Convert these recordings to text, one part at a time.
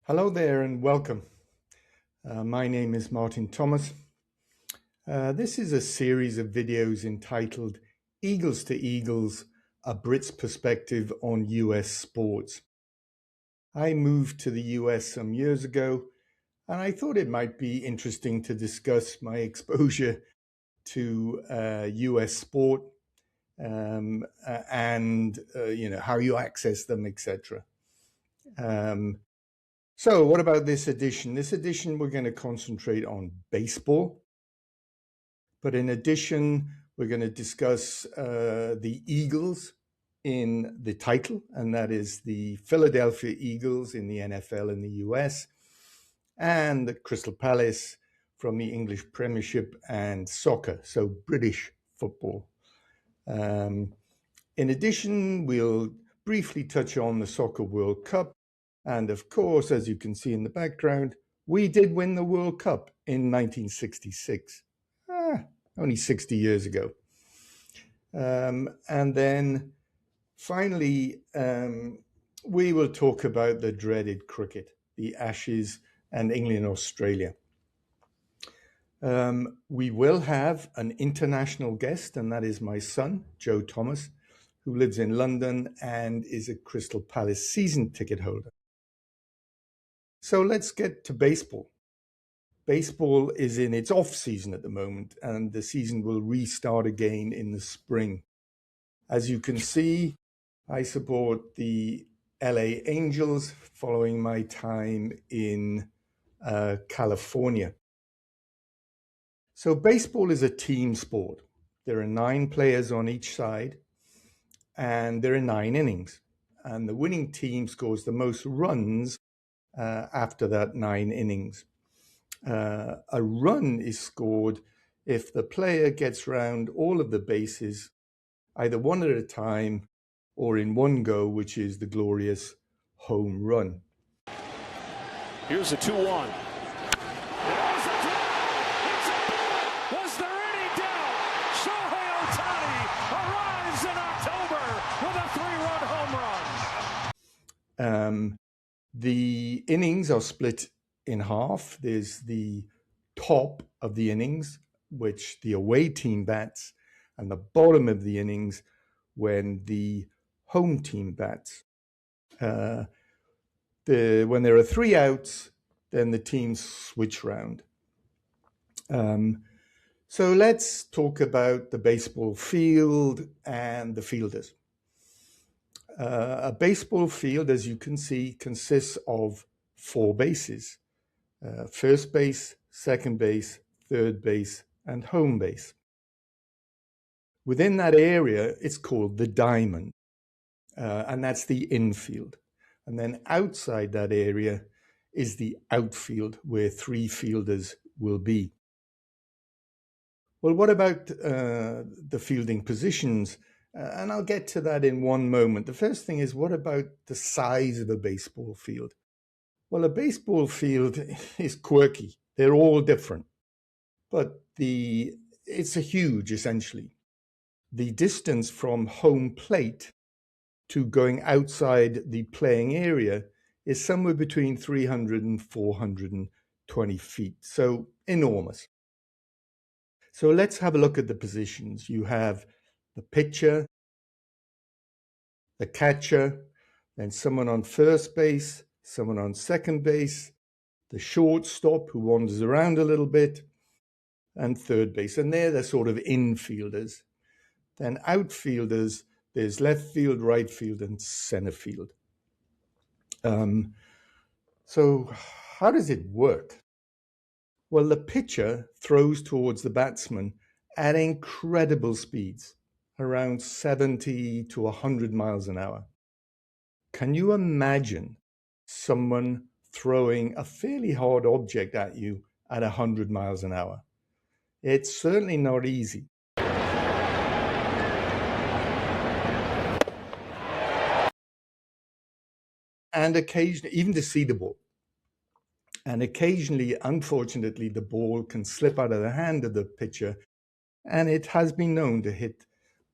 Hello there and welcome. My name is Martin Thomas. This is a series of videos entitled Eagles to Eagles, a Brit's Perspective on US Sports. I moved to the US some years ago and I thought it might be interesting to discuss my exposure to US sport and how you access them, etc. So what about this edition? This edition, we're going to concentrate on baseball. But in addition, we're going to discuss the Eagles in the title, and that is the Philadelphia Eagles in the NFL in the US, and the Crystal Palace from the English Premiership and soccer, so British football. In addition, we'll briefly touch on the Soccer World Cup. And of course, as you can see in the background, we did win the World Cup in 1966, only 60 years ago. And then finally, we will talk about the dreaded cricket, the Ashes and England, Australia. We will have an international guest, and that is my son, Joe Thomas, who lives in London and is a Crystal Palace season ticket holder. So let's get to baseball. Baseball is in its off season at the moment, and the season will restart again in the spring. As you can see, I support the LA Angels following my time in California. So baseball is a team sport. There are 9 players on each side, and there are 9 innings. And the winning team scores the most runs after that 9 innings. A run is scored if the player gets round all of the bases, either one at a time or in one go, which is the glorious home run. Here's a 2-1. Was there any doubt? Shohei Ohtani arrives in October with a 3-run home run. The innings are split in half. There's the top of the innings, which the away team bats, and the bottom of the innings when the home team bats. When there are 3 outs, then the teams switch round. So let's talk about the baseball field and the fielders. A baseball field, as you can see, consists of 4 bases. First base, second base, third base, and home base. Within that area, it's called the diamond, and that's the infield. And then outside that area is the outfield, where 3 fielders will be. Well, what about the fielding positions? And I'll get to that in one moment. The first thing is, what about the size of a baseball field? Well, a baseball field is quirky. They're all different, but it's a huge, essentially. The distance from home plate to going outside the playing area is somewhere between 300 and 420 feet, so enormous. So let's have a look at the positions. You have the pitcher, the catcher, then someone on first base, someone on second base, the shortstop who wanders around a little bit, and third base. And they're the sort of infielders. Then outfielders, there's left field, right field, and center field. So how does it work? Well, the pitcher throws towards the batsman at incredible speeds, around 70 to 100 miles an hour. Can you imagine someone throwing a fairly hard object at you at 100 miles an hour? It's certainly not easy. And occasionally, even to see the ball. And occasionally, unfortunately, the ball can slip out of the hand of the pitcher, and it has been known to hit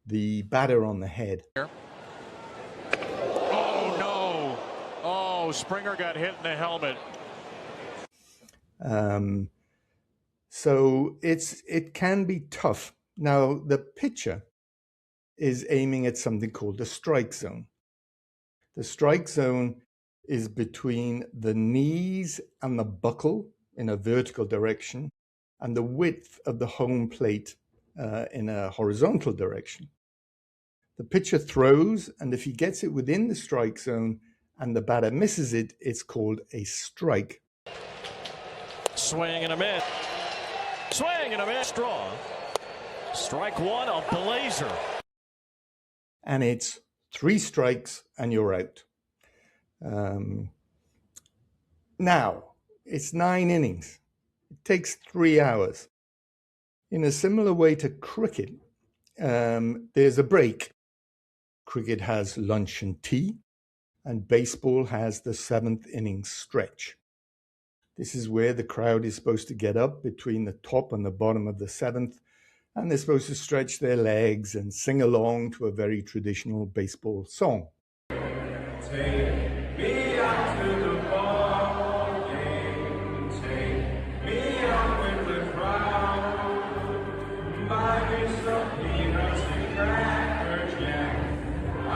the batter on the head. Oh, no. Oh, Oh, Springer got hit in the helmet. So it can be tough. Now, the pitcher is aiming at something called the strike zone. The strike zone is between the knees and the buckle in a vertical direction and the width of the home plate in a horizontal direction. The pitcher throws, and if he gets it within the strike zone and the batter misses it, it's called a strike. Swing and a miss. Swing and a miss. Strong. Strike one, a blazer. And it's 3 strikes and you're out. Now, it's 9 innings. It takes 3 hours. In a similar way to cricket, there's a break. Cricket has lunch and tea, and baseball has the 7th inning stretch. This is where the crowd is supposed to get up between the top and the bottom of the 7th, and they're supposed to stretch their legs and sing along to a very traditional baseball song. Take me out to the ball game, take me out with the crowd, buy me some peanuts and crackers, Jack. I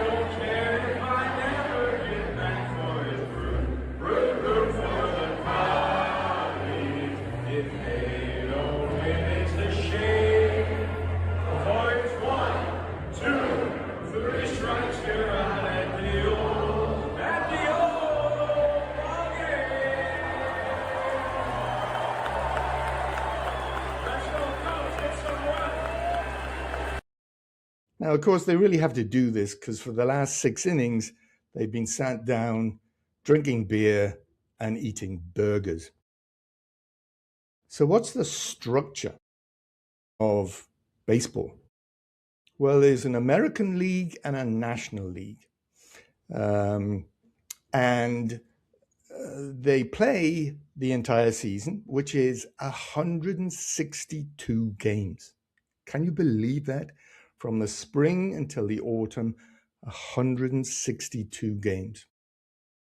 don't care if I never get back for his root for the collies. If they don't win, it's a shame. For it's 1, 2, 3 strikes, you're out at the old ball game. Let's go, coach, get some run. Now, of course, they really have to do this because for the last 6 innings, they've been sat down, drinking beer and eating burgers. So what's the structure of baseball? Well, there's an American League and a National League. And they play the entire season, which is 162 games. Can you believe that? From the spring until the autumn, 162 games.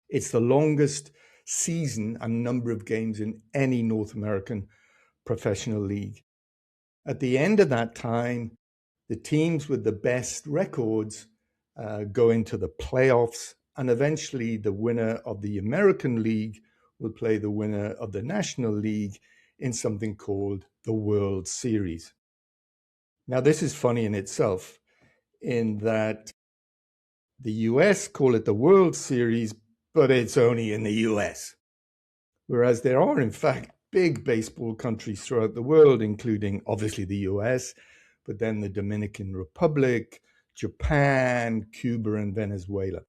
It's the longest season and number of games in any North American professional league. At the end of that time, the teams with the best records go into the playoffs, and eventually the winner of the American League will play the winner of the National League in something called the World Series. Now, this is funny in itself, in that the US call it the World Series, but it's only in the US. Whereas there are, in fact, big baseball countries throughout the world, including obviously the US, but then the Dominican Republic, Japan, Cuba, and Venezuela.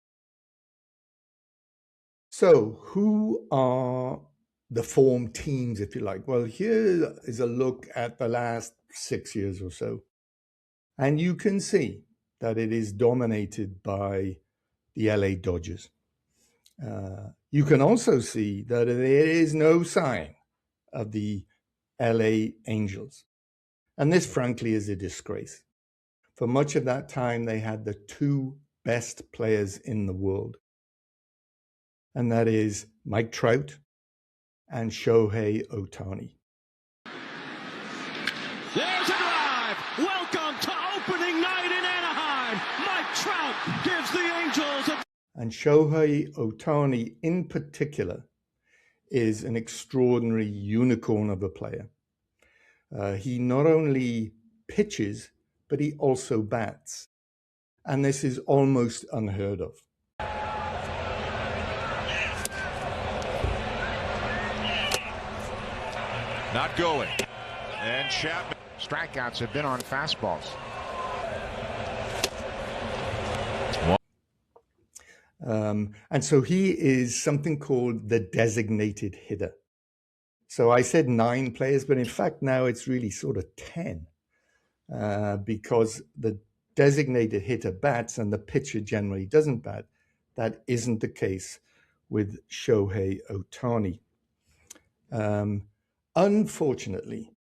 So who are the formed teams, if you like? Well, here is a look at the last 6 years or so. And you can see that it is dominated by the LA Dodgers. You can also see that there is no sign of the LA Angels. And this, frankly, is a disgrace. For much of that time, they had the 2 best players in the world. And that is Mike Trout and Shohei Ohtani. There's a drive. Welcome to opening night in Anaheim. Mike Trout gives the Angels a... And Shohei Ohtani in particular is an extraordinary unicorn of a player. He not only pitches, but he also bats. And this is almost unheard of. Not going. And Chapman. Strikeouts have been on fastballs. And so he is something called the designated hitter. So I said 9 players, but in fact now it's really sort of 10 because the designated hitter bats and the pitcher generally doesn't bat. That isn't the case with Shohei Ohtani. Unfortunately,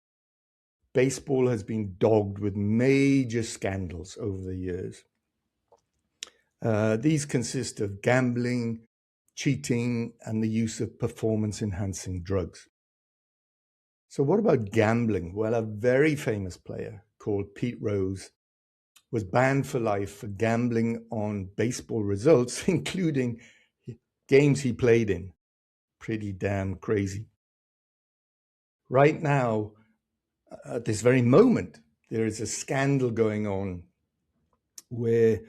baseball has been dogged with major scandals over the years. These consist of gambling, cheating, and the use of performance-enhancing drugs. So what about gambling? Well, a very famous player called Pete Rose was banned for life for gambling on baseball results, including games he played in. Pretty damn crazy. Right now, at this very moment, there is a scandal going on where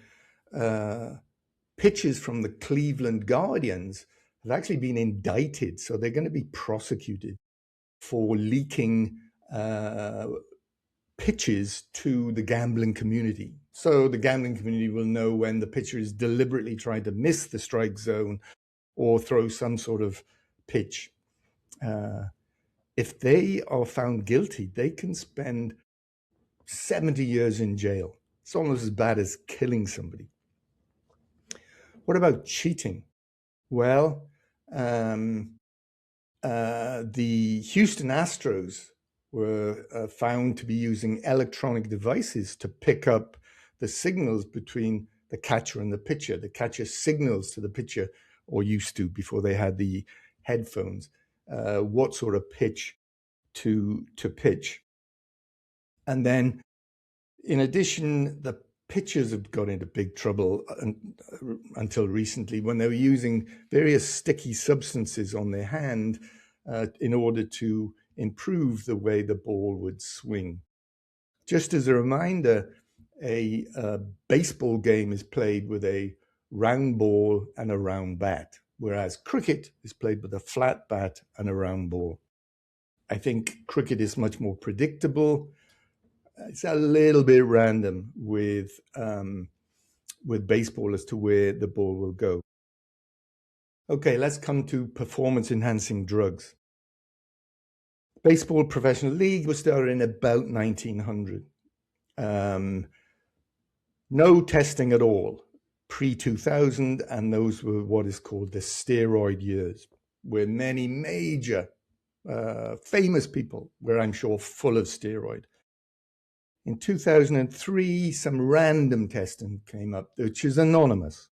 pitchers from the Cleveland Guardians have actually been indicted. So they're going to be prosecuted for leaking pitches to the gambling community. So the gambling community will know when the pitcher is deliberately trying to miss the strike zone or throw some sort of pitch. If they are found guilty, they can spend 70 years in jail. It's almost as bad as killing somebody. What about cheating? Well, the Houston Astros were found to be using electronic devices to pick up the signals between the catcher and the pitcher. The catcher signals to the pitcher, or used to before they had the headphones, what sort of pitch to pitch. And then, in addition, the pitchers have got into big trouble until recently when they were using various sticky substances on their hand in order to improve the way the ball would swing. Just as a reminder, a baseball game is played with a round ball and a round bat, whereas cricket is played with a flat bat and a round ball. I think cricket is much more predictable. It's a little bit random with baseball as to where the ball will go. Okay, let's come to performance-enhancing drugs. Baseball Professional League was started in about 1900. No testing at all pre-2000, and those were what is called the steroid years, where many major famous people were, I'm sure, full of steroid. In 2003, some random testing came up, which is anonymous,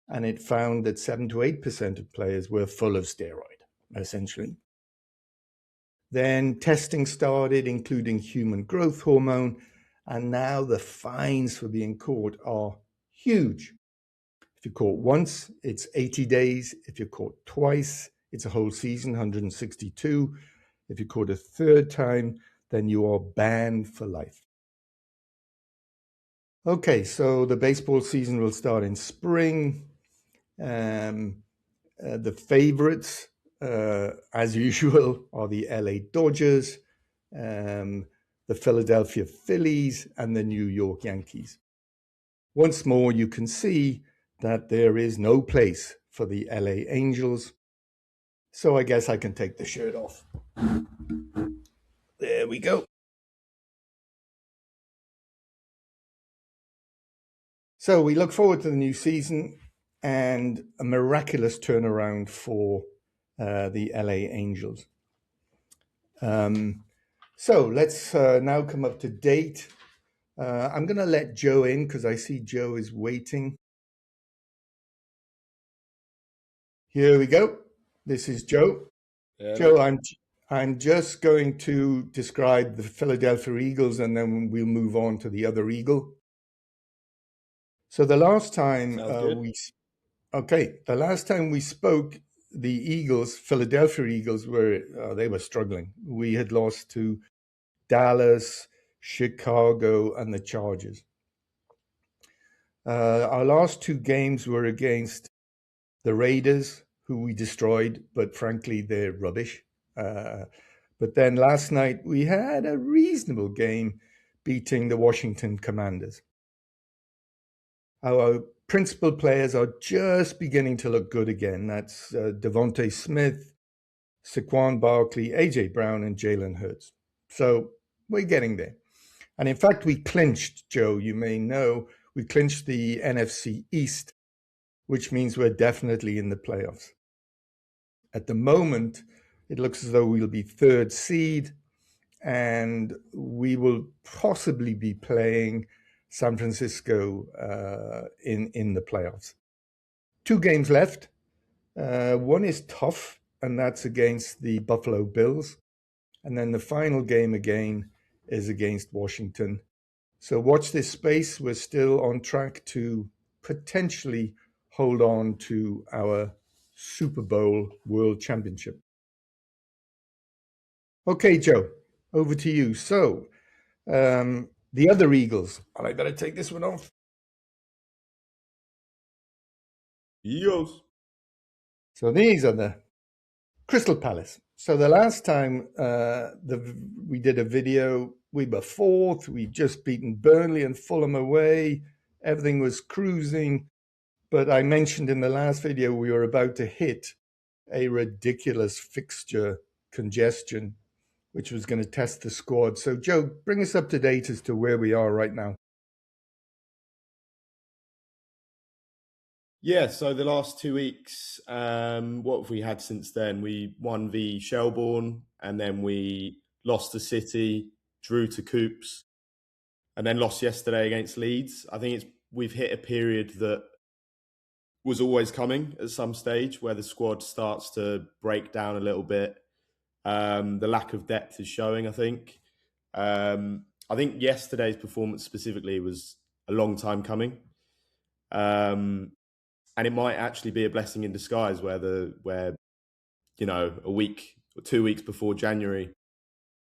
and it found that 7 to 8% of players were full of steroid, essentially. Then testing started, including human growth hormone, and now the fines for being caught are huge. If you're caught once, it's 80 days. If you're caught twice, it's a whole season, 162. If you're caught a third time, then you are banned for life. Okay, so the baseball season will start in spring. The favorites, as usual, are the LA Dodgers, the Philadelphia Phillies, and the New York Yankees. Once more, you can see that there is no place for the LA Angels. So I guess I can take the shirt off. There we go. So we look forward to the new season and a miraculous turnaround for the LA Angels. So let's now come up to date. I'm going to let Joe in because I see Joe is waiting. Here we go. This is Joe. Yeah. Joe, I'm just going to describe the Philadelphia Eagles and then we'll move on to the other Eagle. So the last time the last time we spoke, the Eagles, Philadelphia Eagles, they were struggling. We had lost to Dallas, Chicago, and the Chargers. Our last two games were against the Raiders, who we destroyed, but frankly, they're rubbish. But then last night, we had a reasonable game beating the Washington Commanders. Our principal players are just beginning to look good again. That's Devontae Smith, Saquon Barkley, A.J. Brown, and Jalen Hurts. So we're getting there. And in fact, we clinched, Joe, you may know, we clinched the NFC East, which means we're definitely in the playoffs. At the moment, it looks as though we'll be third seed, and we will possibly be playing San Francisco in the playoffs. 2 games left, One is tough, and that's against the Buffalo Bills. And then the final game again is against Washington. So watch this space. We're still on track to potentially hold on to our Super Bowl World Championship. Okay, Joe, over to you. So the other Eagles, and I better take this one off. Eagles. So these are the Crystal Palace. So the last time we did a video, we were fourth. We'd just beaten Burnley and Fulham away. Everything was cruising. But I mentioned in the last video we were about to hit a ridiculous fixture congestion, which was going to test the squad. So, Joe, bring us up to date as to where we are right now. Yeah, so the last 2 weeks, what have we had since then? We won v Shelbourne, and then we lost to City, drew to Coops, and then lost yesterday against Leeds. I think we've hit a period that was always coming at some stage where the squad starts to break down a little bit. The lack of depth is showing, I think. I think yesterday's performance specifically was a long time coming. And it might actually be a blessing in disguise where a week or 2 weeks before January,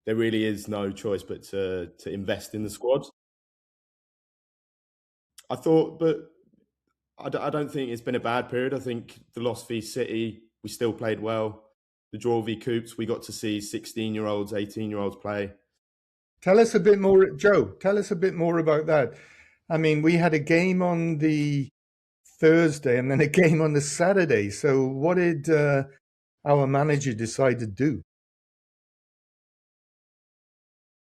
there really is no choice but to invest in the squad. I thought, but I don't think it's been a bad period. I think the loss v City, we still played well. The draw v Coops, we got to see 16-year-olds, 18-year-olds play. Tell us a bit more, Joe. Tell us a bit more about that. I mean, we had a game on the Thursday and then a game on the Saturday. So what did our manager decide to do?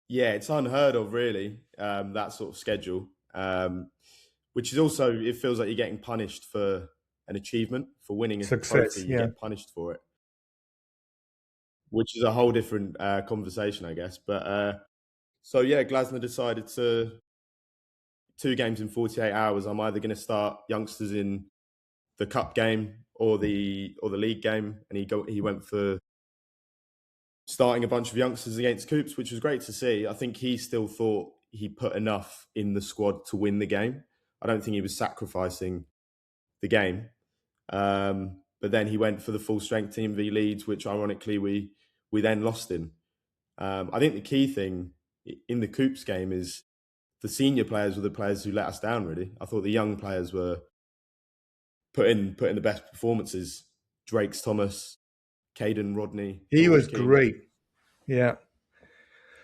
Yeah, it's unheard of, really, that sort of schedule, which is also, it feels like you're getting punished for an achievement, for winning a trophy, you get punished for it, which is a whole different conversation, I guess. But so, yeah, Glasner decided to 2 games in 48 hours. I'm either going to start youngsters in the cup game or the league game, and he went for starting a bunch of youngsters against Coops, which was great to see. I think he still thought he put enough in the squad to win the game. I don't think he was sacrificing the game. But then he went for the full strength team v Leeds, which ironically we then lost in. I think the key thing in the Coops game is the senior players were the players who let us down, really. I thought the young players were put in the best performances. Drakes Thomas, Caden Rodney. He was great. Yeah.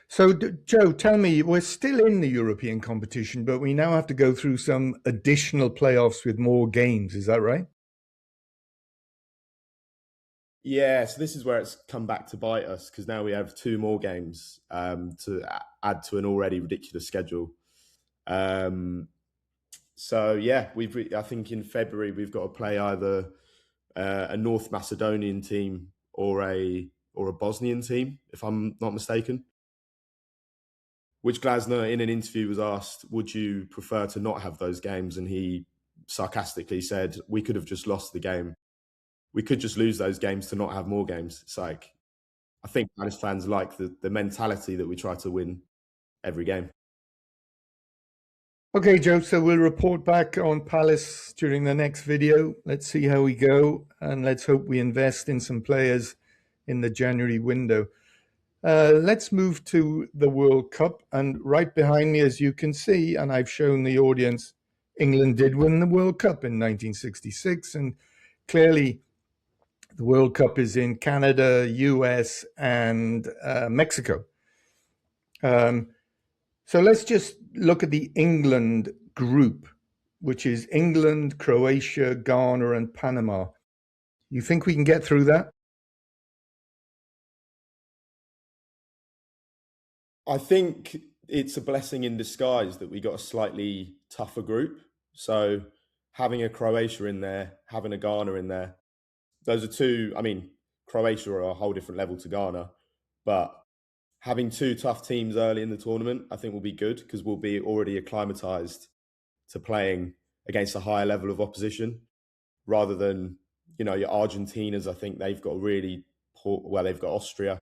So, Joe, tell me, we're still in the European competition, but we now have to go through some additional playoffs with more games. Is that right? Yeah, so this is where it's come back to bite us, because now we have 2 more games to add to an already ridiculous schedule. So yeah, I think in February we've got to play either a North Macedonian team or a Bosnian team, if I'm not mistaken. Which Glasner, in an interview, was asked, would you prefer to not have those games? And he sarcastically said, we could have just lost the game. We could just lose those games to not have more games. It's like, I think Palace fans like the mentality that we try to win every game. Okay, Joe, so we'll report back on Palace during the next video. Let's see how we go, and let's hope we invest in some players in the January window. Let's move to the World Cup, and right behind me, as you can see, and I've shown the audience, England did win the World Cup in 1966, and clearly the World Cup is in Canada, US, and Mexico. So let's just look at the England group, which is England, Croatia, Ghana, and Panama. You think we can get through that? I think it's a blessing in disguise that we got a slightly tougher group. So having a Croatia in there, having a Ghana in there, those are 2, I mean, Croatia are a whole different level to Ghana, but having 2 tough teams early in the tournament, I think will be good, because we'll be already acclimatized to playing against a higher level of opposition, rather than, your Argentinas, I think they've got they've got Austria.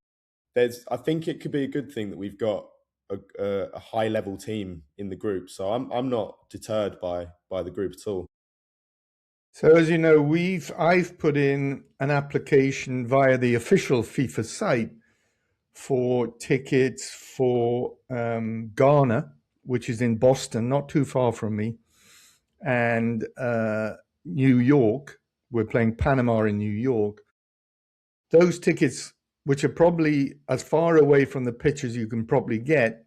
I think it could be a good thing that we've got a high level team in the group. So I'm not deterred by the group at all. So as you know, I've put in an application via the official FIFA site for tickets for Ghana, which is in Boston, not too far from me, and New York. We're playing Panama in New York. Those tickets, which are probably as far away from the pitch as you can probably get,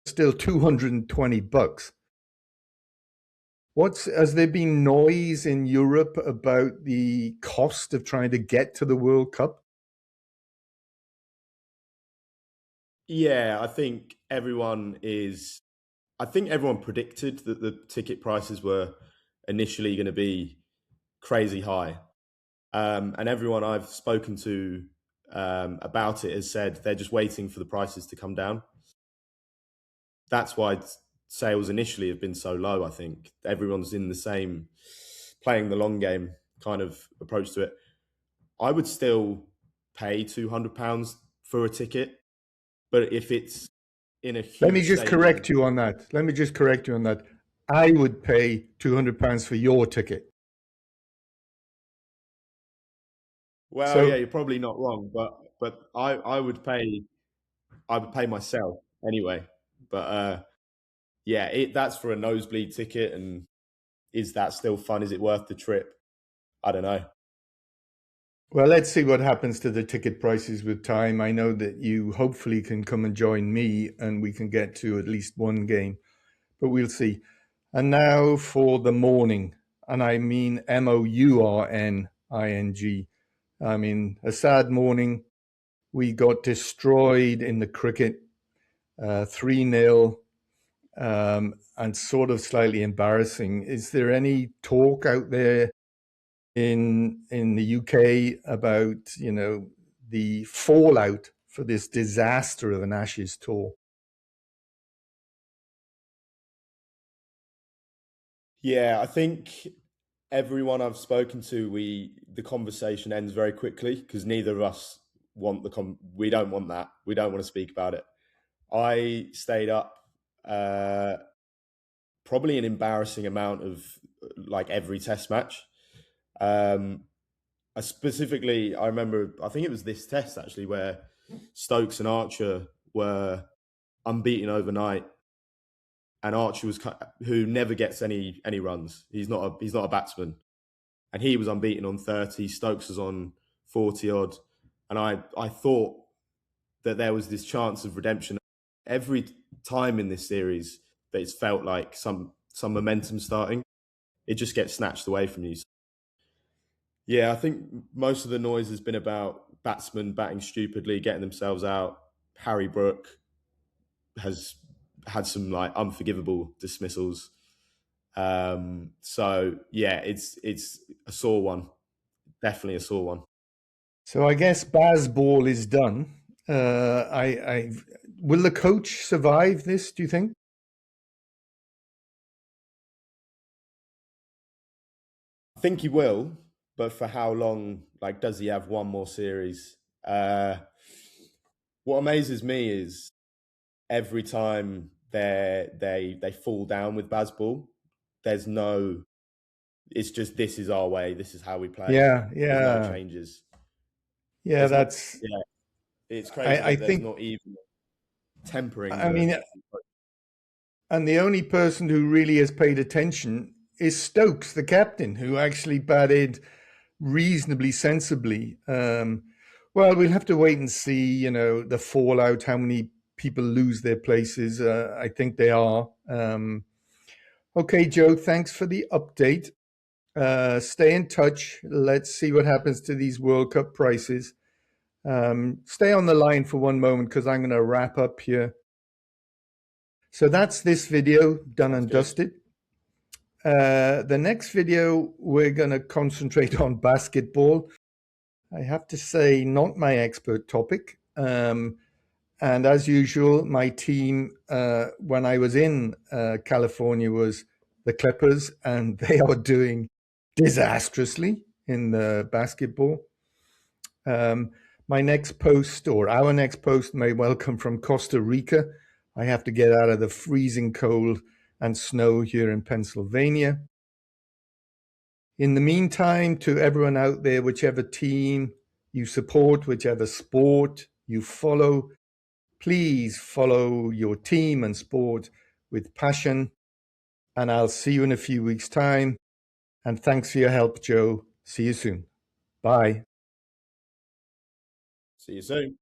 still $220. Has there been noise in Europe about the cost of trying to get to the World Cup? Yeah, I think everyone predicted that the ticket prices were initially going to be crazy high. And everyone I've spoken to about it has said they're just waiting for the prices to come down. That's why sales initially have been so low. I think everyone's in the same playing the long game kind of approach to it. I would still pay £200 for a ticket, but if it's in a huge Let me just correct you on that. I would pay £200 for your ticket. Well, yeah, you're probably not wrong, but I would pay myself anyway. But that's for a nosebleed ticket, and is that still fun? Is it worth the trip? I don't know. Well, let's see what happens to the ticket prices with time. I know that you hopefully can come and join me and we can get to at least one game, but we'll see. And now for the morning, and I mean MOURNING. I mean, a sad morning. We got destroyed in the cricket, 3-0, and sort of slightly embarrassing. Is there any talk out there in the UK about, the fallout for this disaster of an Ashes tour? Yeah, I think everyone I've spoken to, the conversation ends very quickly because neither of us want we don't want that. We don't want to speak about it. I stayed up probably an embarrassing amount of like every test match. I remember, I think it was this test actually where Stokes and Archer were unbeaten overnight, and Archer who never gets any runs. He's not a batsman, and he was unbeaten on 30. Stokes was on 40 odd, and I thought that there was this chance of redemption. Every time in this series that it's felt like some momentum starting, it just gets snatched away from you. Yeah, I think most of the noise has been about batsmen batting stupidly, getting themselves out. Harry Brook has had some like unforgivable dismissals. So yeah, it's a sore one, definitely a sore one. So I guess Bazball is done. Will the coach survive this, do you think? I think he will, but for how long? Like, does he have one more series? What amazes me is every time they fall down with Bazball, there's no. It's just, this is our way. This is how we play. Yeah. There's no changes. Yeah, it's crazy. I think not even tempering. I mean, and the only person who really has paid attention is Stokes, the captain, who actually batted reasonably sensibly. Well, we'll have to wait and see, the fallout, how many people lose their places. I think they are. Okay, Joe, thanks for the update. Stay in touch. Let's see what happens to these World Cup prices. Stay on the line for one moment because I'm going to wrap up here. So that's this video done and dusted. The next video, we're going to concentrate on basketball. I have to say, not my expert topic. And as usual, my team, when I was in California, was the Clippers, and they are doing disastrously in the basketball. My next post, or our next post, may well come from Costa Rica. I have to get out of the freezing cold and snow here in Pennsylvania. In the meantime, to everyone out there, whichever team you support, whichever sport you follow, please follow your team and sport with passion. And I'll see you in a few weeks' time. And thanks for your help, Joe. See you soon. Bye. See you soon.